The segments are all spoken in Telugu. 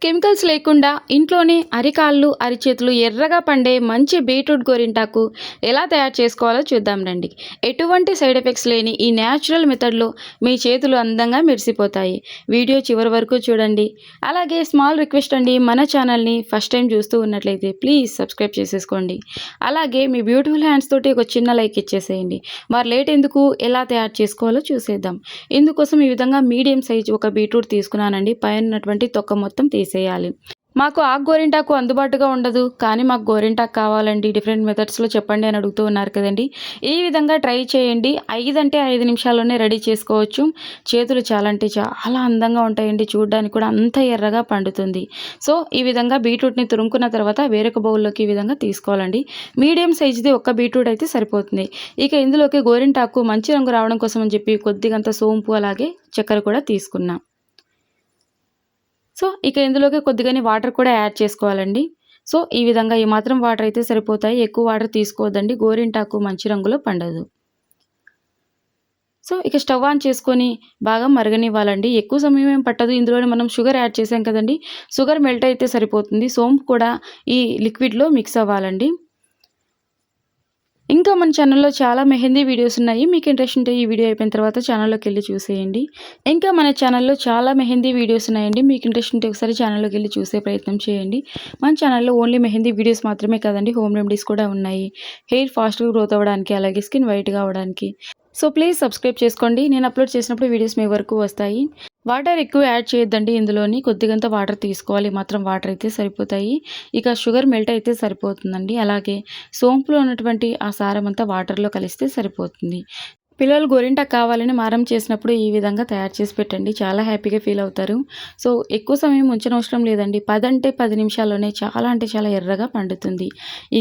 కెమికల్స్ లేకుండా ఇంట్లోనే అరికాళ్ళు అరిచేతులు ఎర్రగా పండే మంచి బీట్రూట్ గోరింటాకు ఎలా తయారు చేసుకోవాలో చూద్దాం రండి. ఎటువంటి సైడ్ ఎఫెక్ట్స్ లేని ఈ న్యాచురల్ మెథడ్లో మీ చేతులు అందంగా మెరిసిపోతాయి. వీడియో చివరి వరకు చూడండి. అలాగే స్మాల్ రిక్వెస్ట్ అండి, మన ఛానల్ని ఫస్ట్ టైం చూస్తూ ఉన్నట్లయితే ప్లీజ్ సబ్స్క్రైబ్ చేసేసుకోండి. అలాగే మీ బ్యూటిఫుల్ హ్యాండ్స్ తోటి ఒక చిన్న లైక్ ఇచ్చేసేయండి. మరి లేట్ ఎందుకు, ఎలా తయారు చేసుకోవాలో చూసేద్దాం. ఇందుకోసం ఈ విధంగా మీడియం సైజ్ ఒక బీట్రూట్ తీసుకున్నానండి. పైన ఉన్నటువంటి తొక్క మొత్తం తీసేయాలి. మాకు ఆకు గోరింటాకు అందుబాటుగా ఉండదు, కానీ మాకు గోరింటాకు కావాలండి, డిఫరెంట్ మెథడ్స్లో చెప్పండి అని అడుగుతూ ఉన్నారు కదండి. ఈ విధంగా ట్రై చేయండి. 5 నిమిషాల్లోనే రెడీ చేసుకోవచ్చు. చేతులు చాలా అంటే చాలా అందంగా ఉంటాయండి. చూడడానికి కూడా అంత ఎర్రగా పండుతుంది. సో ఈ విధంగా బీట్రూట్ని తురుముకున్న తర్వాత వేరొక బౌల్లోకి ఈ విధంగా తీసుకోవాలండి. మీడియం సైజుది ఒక్క బీట్రూట్ అయితే సరిపోతుంది. ఇక ఇందులోకి గోరింటాకు మంచి రంగు రావడం కోసం అని చెప్పి కొద్దిగంత సోంపు అలాగే చక్కెర కూడా తీసుకున్నాం. సో ఇక ఇందులోకి కొద్దిగానే వాటర్ కూడా యాడ్ చేసుకోవాలండి. సో ఈ విధంగా ఈ మాత్రం వాటర్ అయితే సరిపోతాయి. ఎక్కువ వాటర్ తీసుకోవద్దండి, గోరింటాకు మంచి రంగులో పండదు. సో ఇక స్టవ్ ఆన్ చేసుకొని బాగా మరగనివ్వాలండి. ఎక్కువ సమయం ఏం పట్టదు. ఇందులోనే మనం షుగర్ యాడ్ చేసాం కదండి, షుగర్ మెల్ట్ అయితే సరిపోతుంది. సోంపు కూడా ఈ లిక్విడ్లో మిక్స్ అవ్వాలండి. ఇంకా మన ఛానల్లో చాలా మెహందీ వీడియోస్ ఉన్నాయి. మీకు ఇంట్రెస్ట్ ఉంటే ఈ వీడియో అయిపోయిన తర్వాత ఛానల్లోకి వెళ్ళి చూసేయండి. ఇంకా మన ఛానల్లో చాలా మెహందీ వీడియోస్ ఉన్నాయండి. మీకు ఇంట్రెస్ట్ ఉంటే ఒకసారి ఛానల్లోకి వెళ్ళి చూసే ప్రయత్నం చేయండి. మన ఛానల్లో ఓన్లీ మెహందీ వీడియోస్ మాత్రమే కాదండి, హోమ్ రెమెడీస్ కూడా ఉన్నాయి. హెయిర్ ఫాస్ట్గా గ్రోత్ అవ్వడానికి, అలాగే స్కిన్ వైట్గా అవ్వడానికి. సో ప్లీజ్ సబ్స్క్రైబ్ చేసుకోండి. నేను అప్లోడ్ చేసినప్పుడు వీడియోస్ మీ వరకు వస్తాయి. వాటర్ ఎక్కువ యాడ్ చేయొద్దండి. ఇందులోని కొద్దిగంత వాటర్ తీసుకోవాలి. మాత్రం వాటర్ అయితే సరిపోతాయి. ఇక షుగర్ మెల్ట్ అయితే సరిపోతుందండి. అలాగే సోంపులో ఉన్నటువంటి ఆ సారం అంతా వాటర్లో కలిస్తే సరిపోతుంది. పిల్లలు గోరింటాకు కావాలని మారం చేసినప్పుడు ఈ విధంగా తయారు చేసి పెట్టండి. చాలా హ్యాపీగా ఫీల్ అవుతారు. సో ఎక్కువ సమయం ఉంచనవసరం లేదండి. 10 నిమిషాల్లోనే చాలా అంటే చాలా ఎర్రగా పండుతుంది.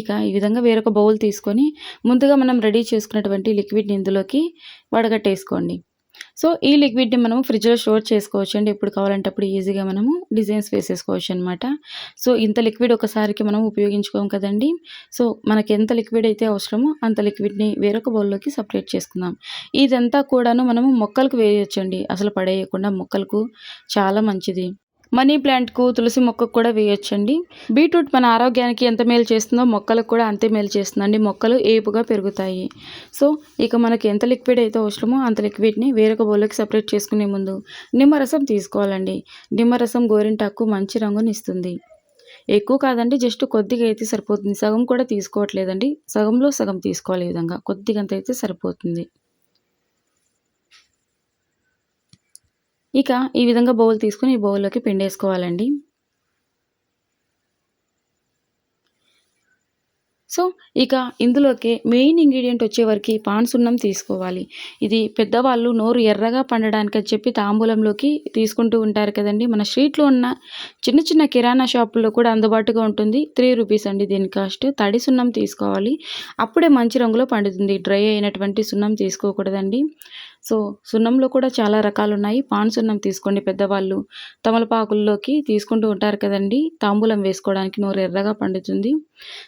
ఇక ఈ విధంగా వేరొక బౌల్ తీసుకొని ముందుగా మనం రెడీ చేసుకున్నటువంటి లిక్విడ్ని ఇందులోకి వడగట్టేసుకోండి. సో ఈ లిక్విడ్ని మనము ఫ్రిడ్జ్లో స్టోర్ చేసుకోవచ్చు అండి. ఎప్పుడు కావాలంటే అప్పుడు ఈజీగా మనము డిజైన్స్ వేసేసుకోవచ్చు అనమాట. సో ఇంత లిక్విడ్ ఒకసారికి మనం ఉపయోగించుకోం కదండి. సో మనకి ఎంత లిక్విడ్ అయితే అవసరమో అంత లిక్విడ్ని వేరొక బౌల్లోకి సపరేట్ చేసుకుందాం. ఇదంతా కూడాను మనము మొక్కలకు వేయొచ్చండి. అసలు పడేయకుండా, మొక్కలకు చాలా మంచిది. మనీ ప్లాంట్కు, తులసి మొక్కకు కూడా వేయొచ్చండి. బీట్రూట్ మన ఆరోగ్యానికి ఎంత మేలు చేస్తుందో మొక్కలకు కూడా అంతే మేలు చేస్తుందండి. మొక్కలు ఏపుగా పెరుగుతాయి. సో ఇక మనకి ఎంత లిక్విడ్ అయితే అవసరమో అంత లిక్విడ్ని వేరొక బౌల్లోకి సపరేట్ చేసుకునే ముందు నిమ్మరసం తీసుకోవాలండి. నిమ్మరసం గోరింటాకు మంచి రంగుని ఇస్తుంది. ఎక్కువ కాదండి, జస్ట్ కొద్దిగా అయితే సరిపోతుంది. సగం కూడా తీసుకోవట్లేదండి, సగంలో సగం తీసుకోవాలి. ఈ విధంగా కొద్దిగంత అయితే సరిపోతుంది. ఇక ఈ విధంగా బౌల్ తీసుకొని ఈ బౌల్లోకి పిండేసుకోవాలండి. సో ఇక ఇందులోకి మెయిన్ ఇంగ్రీడియంట్ వచ్చేవరకు పాన్ సున్నం తీసుకోవాలి. ఇది పెద్దవాళ్ళు నోరు ఎర్రగా పండడానికి అని చెప్పి తాంబూలంలోకి తీసుకుంటూ ఉంటారు కదండి. మన స్ట్రీట్లో ఉన్న చిన్న చిన్న కిరాణా షాపుల్లో కూడా అందుబాటుగా ఉంటుంది. 3 రూపీస్ అండి దీని కాస్ట్. తడి సున్నం తీసుకోవాలి, అప్పుడే మంచి రంగులో పండుతుంది. డ్రై అయినటువంటి సున్నం తీసుకోకూడదండి. సో సున్నంలో కూడా చాలా రకాలు ఉన్నాయి. పాన్ సున్నం తీసుకోండి. పెద్దవాళ్ళు తమలపాకుల్లోకి తీసుకుంటూ ఉంటారు కదండి, తాంబూలం వేసుకోవడానికి నోరు ఎర్రగా పండుతుంది.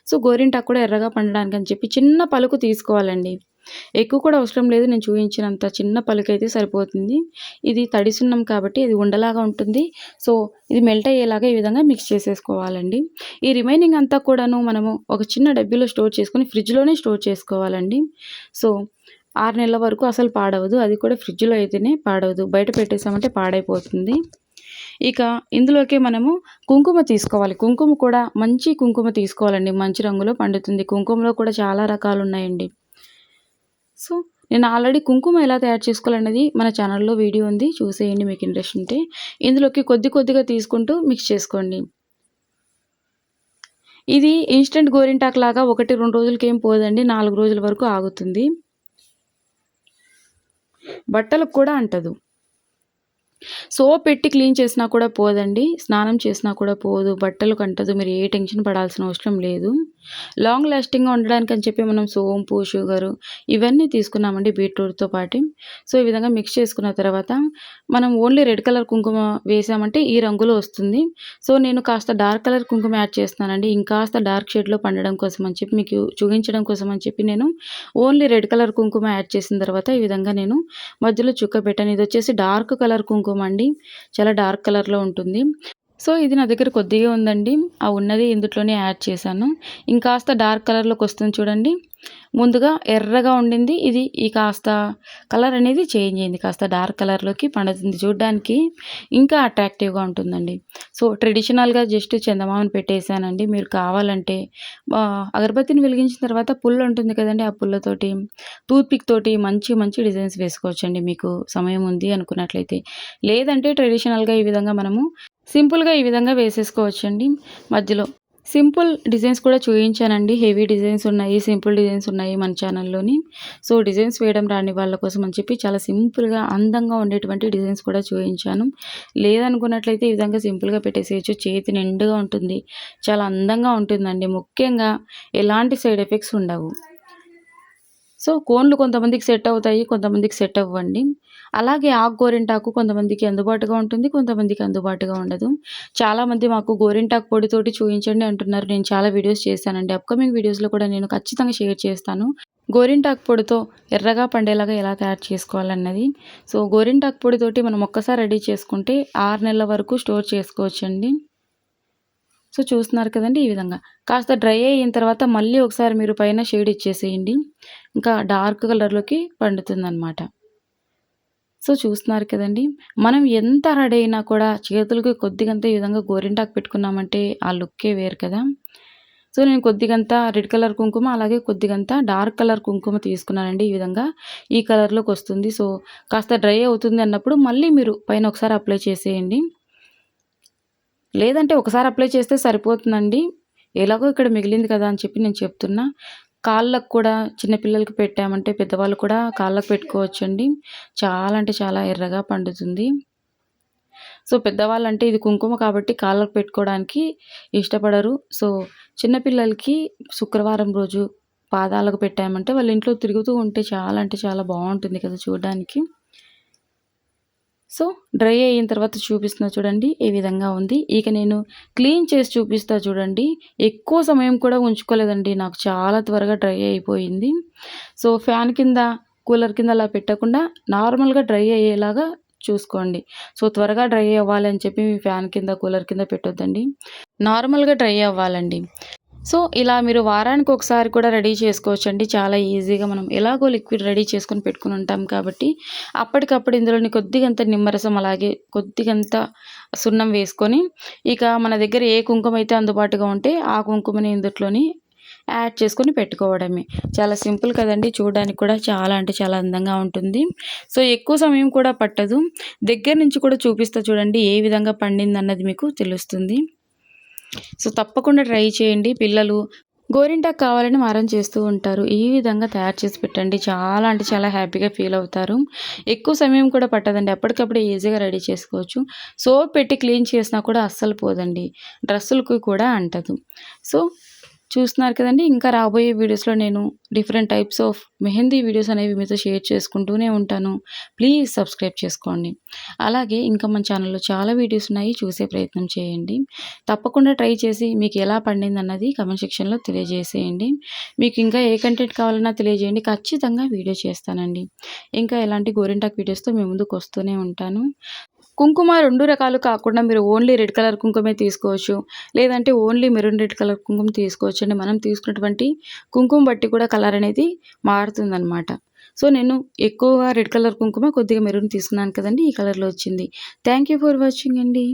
సో గోరింటాకు కూడా ఎర్రగా పండడానికి అని చెప్పి చిన్న పలుకు తీసుకోవాలండి. ఎక్కువ కూడా అవసరం లేదు, నేను చూపించినంత చిన్న పలుకు అయితే సరిపోతుంది. ఇది తడి సున్నం కాబట్టి ఇది ఉండలాగా ఉంటుంది. సో ఇది మెల్ట్ అయ్యేలాగా ఈ విధంగా మిక్స్ చేసేసుకోవాలండి. ఈ రిమైనింగ్ అంతా కూడాను మనము ఒక చిన్న డబ్బీలో స్టోర్ చేసుకొని ఫ్రిడ్జ్లోనే స్టోర్ చేసుకోవాలండి. సో 6 నెలల వరకు అసలు పాడవదు. అది కూడా ఫ్రిడ్జ్లో అయితేనే పాడవదు, బయట పెట్టేసామంటే పాడైపోతుంది. ఇక ఇందులోకి మనము కుంకుమ తీసుకోవాలి. కుంకుమ కూడా మంచి కుంకుమ తీసుకోవాలండి, మంచి రంగులో పండుతుంది. కుంకుమలో కూడా చాలా రకాలు ఉన్నాయండి. సో నేను ఆల్రెడీ కుంకుమ ఎలా తయారు చేసుకోవాలనేది మన ఛానల్లో వీడియో ఉంది, చూసేయండి మీకు ఇంట్రెస్ట్ ఉంటే. ఇందులోకి కొద్దిగా తీసుకుంటూ మిక్స్ చేసుకోండి. ఇది ఇన్స్టెంట్ గోరింటాకు లాగా 1-2 రోజులకి ఏం పోదండి, 4 రోజుల వరకు ఆగుతుంది. బట్టలకు కూడా అంటదు. సోప్ పెట్టి క్లీన్ చేసినా కూడా పోదండి, స్నానం చేసినా కూడా పోదు, బట్టలకు అంటదు. మీరు ఏ టెన్షన్ పడాల్సిన అవసరం లేదు. లాంగ్ లాస్టింగ్గా ఉండడానికి అని చెప్పి మనం సోంపు, షుగరు ఇవన్నీ తీసుకున్నామండి బీట్రూట్తో పాటు. సో ఈ విధంగా మిక్స్ చేసుకున్న తర్వాత మనం ఓన్లీ రెడ్ కలర్ కుంకుమ వేసామంటే ఈ రంగులో వస్తుంది. సో నేను కాస్త డార్క్ కలర్ కుంకుమ యాడ్ చేస్తున్నానండి, ఇంకాస్త డార్క్ షేడ్లో పండడం కోసం అని చెప్పి, మీకు చూపించడం కోసం అని చెప్పి నేను ఓన్లీ రెడ్ కలర్ కుంకుమ యాడ్ చేసిన తర్వాత ఈ విధంగా నేను మధ్యలో చుక్క పెట్టాను. ఇది వచ్చేసి డార్క్ కలర్ కుంకుమ అండి, చాలా డార్క్ కలర్లో ఉంటుంది. సో ఇది నా దగ్గర కొద్దిగా ఉందండి. ఆ ఉన్నది ఇందులోనే యాడ్ చేశాను. ఇంకాస్త డార్క్ కలర్‌లోకి వస్తుంది చూడండి. ముందుగా ఎర్రగా ఉండింది. ఈ కాస్త కలర్ అనేది చేంజ్ అయింది. కాస్త డార్క్ కలర్‌లోకి పండుతుంది. చూడ్డానికి ఇంకా అట్రాక్టివ్‌గా ఉంటుందండి. సో ట్రెడిషనల్‌గా జస్ట్ చందమామను పెట్టేసానండి. మీరు కావాలంటే అగరబత్తిని వెలిగించిన తర్వాత పుల్ల ఉంటుంది కదండీ! ఆ పుల్లతోటి టూత్ పిక్ తోటి మంచి మంచి డిజైన్స్ వేసుకోవచ్చండి మీకు సమయం ఉంది అనుకున్నట్లయితే. లేదంటే ట్రెడిషనల్‌గా ఈ విధంగా మనము సింపుల్‌గా ఈ విధంగా వేసేసుకోవచ్చండి. మధ్యలో సింపుల్ డిజైన్స్ కూడా చూయించానండి. హెవీ డిజైన్స్ ఉన్నాయి, సింపుల్ డిజైన్స్ ఉన్నాయి మన ఛానల్‌లోని. సో డిజైన్స్ వేయడం రాని వాళ్ళ కోసం అని చెప్పి చాలా సింపుల్‌గా అందంగా ఉండేటువంటి డిజైన్స్ కూడా చూయించాను. లేదనుకున్నట్లయితే ఈ విధంగా సింపుల్‌గా పెట్టేసేయచ్చు. చేతి నిండుగా ఉంటుంది. చాలా అందంగా ఉంటుందండి. ముఖ్యంగా ఎలాంటి సైడ్ ఎఫెక్ట్స్ ఉండవు. సో కోన్లు కొంతమందికి సెట్ అవుతాయి, కొంతమందికి సెట్ అవ్వండి. అలాగే ఆకు గోరింటాకు కొంతమందికి అందుబాటుగా ఉంటుంది, కొంతమందికి అందుబాటుగా ఉండదు. చాలామంది మాకు గోరింటాకు పొడితోటి చూయించండి అంటున్నారు. నేను చాలా వీడియోస్ చేశానండి. అప్‌కమింగ్ వీడియోస్‌లో కూడా నేను ఖచ్చితంగా షేర్ చేస్తాను. గోరింటాకు పొడితో ఎర్రగా పండేలాగా ఎలా తయారు చేసుకోవాలన్నది. సో గోరింటాకు పొడితోటి మనం ఒక్కసారి రెడీ చేసుకుంటే 6 నెలల వరకు స్టోర్ చేసుకోవచ్చండి. సో చూస్తున్నారు కదండీ ఈ విధంగా. కాస్త డ్రై అయిన తర్వాత మళ్ళీ ఒకసారి మీరు పైన షేడ్ ఇచ్చేసేయండి. ఇంకా డార్క్ కలర్‌లోకి పండుతుందనమాట. సో చూస్తున్నారు కదండీ! మనం ఎంత రెడీ అయినా కూడా చేతులకి కొద్దిగంత ఈ విధంగా గోరింటాకు పెట్టుకున్నామంటే ఆ లుక్కే వేరు కదా! సో నేను కొద్దిగంత రెడ్ కలర్ కుంకుమ, అలాగే కొద్దిగంత డార్క్ కలర్ కుంకుమ తీసుకున్నానండి. ఈ విధంగా ఈ కలర్‌లోకొస్తుంది. సో కాస్త డ్రై అవుతుంది అన్నప్పుడు మళ్ళీ మీరు పైన ఒకసారి అప్లై చేసేయండి. లేదంటే ఒకసారి అప్లై చేస్తే సరిపోతుందండి. ఎలాగో ఇక్కడ మిగిలింది కదా అని చెప్పి నేను చెప్తున్నా. కాళ్ళకు కూడా చిన్న పిల్లలకి పెట్టామంటే పెద్దవాళ్ళు కూడా కాళ్ళకు పెట్టుకోవచ్చండి. చాలా అంటే చాలా ఎర్రగా పండుతుంది. సో పెద్దవాళ్ళంటే ఇది కుంకుమ కాబట్టి కాళ్ళకు పెట్టుకోవడానికి ఇష్టపడరు. సో చిన్న పిల్లలకి శుక్రవారం రోజు పాదాలకు పెట్టామంటే వాళ్ళ ఇంట్లో తిరుగుతూ ఉంటే చాలా అంటే చాలా బావుంటుంది కదా చూడడానికి. సో డ్రై అయిన తర్వాత చూపిస్తున్నా చూడండి ఏ విధంగా ఉంది. ఇక నేను క్లీన్ చేసి చూపిస్తా చూడండి. ఎక్కువ సమయం కూడా ఉంచుకోలేదండి. నాకు చాలా త్వరగా డ్రై అయిపోయింది. సో ఫ్యాన్ కింద, కూలర్ కింద అలా పెట్టకుండా నార్మల్‌గా డ్రై అయ్యేలాగా చూసుకోండి. సో త్వరగా డ్రై అవ్వాలి అని చెప్పి ఫ్యాన్ కింద, కూలర్ కింద పెట్టొద్దండి. నార్మల్‌గా డ్రై అవ్వాలండి. సో ఇలా మీరు వారానికి ఒకసారి కూడా రెడీ చేసుకోవచ్చండి. చాలా ఈజీగా మనం ఎలాగో లిక్విడ్ రెడీ చేసుకొని పెట్టుకొని ఉంటాం కాబట్టి అప్పటికప్పుడు ఇందులోని కొద్దిగంత నిమ్మరసం, అలాగే కొద్దిగంత సున్నం వేసుకొని ఇక మన దగ్గర ఏ కుంకుమ అయితే అందుబాటుగా ఉంటే ఆ కుంకుమని ఇందుట్లోని యాడ్ చేసుకొని పెట్టుకోవడమే. చాలా సింపుల్ కదండీ! చూడడానికి కూడా చాలా అంటే చాలా అందంగా ఉంటుంది. సో ఎక్కువ సమయం కూడా పట్టదు. దగ్గర నుంచి కూడా చూపిస్తా చూడండి ఏ విధంగా పండిందన్నది మీకు తెలుస్తుంది. సో తప్పకుండా ట్రై చేయండి. పిల్లలు గోరింటాకు కావాలని మారం చేస్తూ ఉంటారు. ఈ విధంగా తయారు చేసి పెట్టండి. చాలా అంటే చాలా హ్యాపీగా ఫీల్ అవుతారు. ఎక్కువ సమయం కూడా పట్టదండి. అప్పటికప్పుడే ఈజీగా రెడీ చేసుకోవచ్చు. సోప్ పెట్టి క్లీన్ చేసినా కూడా అస్సలు పోదండి. డ్రెస్సులకి కూడా అంటదు. సో చూస్తున్నారు కదండీ! ఇంకా రాబోయే వీడియోస్‌లో నేను different types of mehndi videos అనేవి మీతో షేర్ చేసుకుంటూనే ఉంటాను. ప్లీజ్ సబ్స్క్రైబ్ చేసుకోండి. అలాగే ఇంకా మన ఛానల్‌లో చాలా వీడియోస్ ఉన్నాయి. చూసే ప్రయత్నం చేయండి. తప్పకుండా ట్రై చేసి మీకు ఎలా పండిందన్నది కామెంట్ సెక్షన్‌లో తెలియజేసేయండి. మీకు ఇంకా ఏ కంటెంట్ కావాలన్నా తెలియజేయండి. ఖచ్చితంగా వీడియో చేస్తానండి. ఇంకా ఎలాంటి గోరింటాకు వీడియోస్‌తో మీ ముందుకు వస్తూనే ఉంటాను. కుంకుమ 2 రకాలు కాకుండా మీరు ఓన్లీ రెడ్ కలర్ కుంకుమే తీసుకోవచ్చు. లేదంటే ఓన్లీ మెరూన్ రెడ్ కలర్ కుంకుమ తీసుకోవచ్చండి. మనం తీసుకున్నటువంటి కుంకుమ బట్టి కూడా కలర్ అనేది మారుతుందనమాట. సో నేను ఎక్కువగా రెడ్ కలర్ కుంకుమ, కొద్దిగా మెరూన్ తీసుకున్నాను కదండీ! ఈ కలర్‌లో వచ్చింది. థ్యాంక్ యూ ఫర్ వాచింగ్ అండి.